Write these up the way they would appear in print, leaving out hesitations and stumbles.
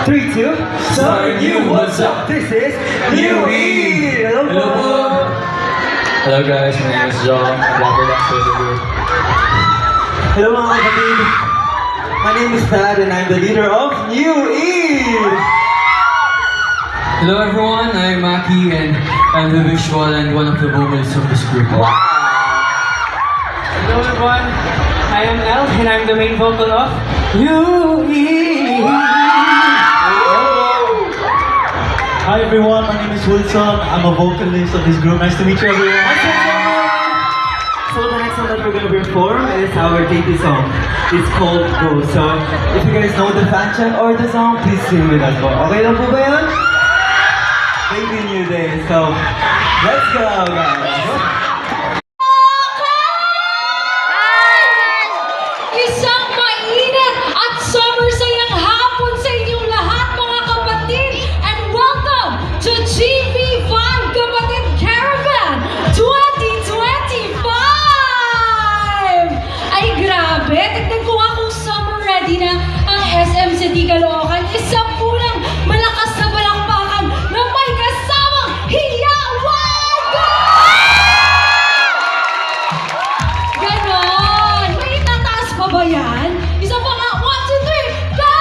3, 2. Sorry, you, what's up? This is New E! Hello po! Hello guys, my name is John. I'm Robert Axel. Hello mga kapatid! My name is Thad and I'm the leader of New E! Hello everyone, I'm Maki and I'm the visual and one of the vocals of this group. Hello everyone, I am El and I'm the main vocal of UE. Hi everyone, my name is Wilson. I'm a vocalist of this group. Nice to meet you everyone. So the next song that we're gonna perform is our debut song. It's called Go. So if you guys know the fan chant or the song, please sing with us po. Okay lang po ba yun? Maybe new day. So let's go guys! Isang mainit at summer-sayang hapon sa inyong lahat mga kapatid, and welcome to GV5 Kapatid Caravan 2025! Ay grabe, tignan ko nga kung summer ready na ang SM City Caloocan. Isa po lang malakas na palakpakan na may kasamang hiyawan! Ganon! May tataas pa ba yan? Isa pa nga, 1, 2, 3, go!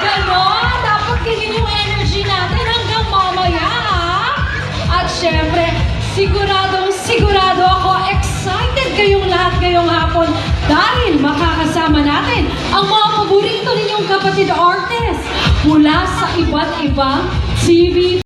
Ganon! Dapat ganyan yung energy natin hanggang mamaya, ha? At syempre, sigurado ako, excited kayong lahat ngayong hapon dahil makakasama natin ang mga paborito ninyong kapatid artist mula sa iba't ibang TV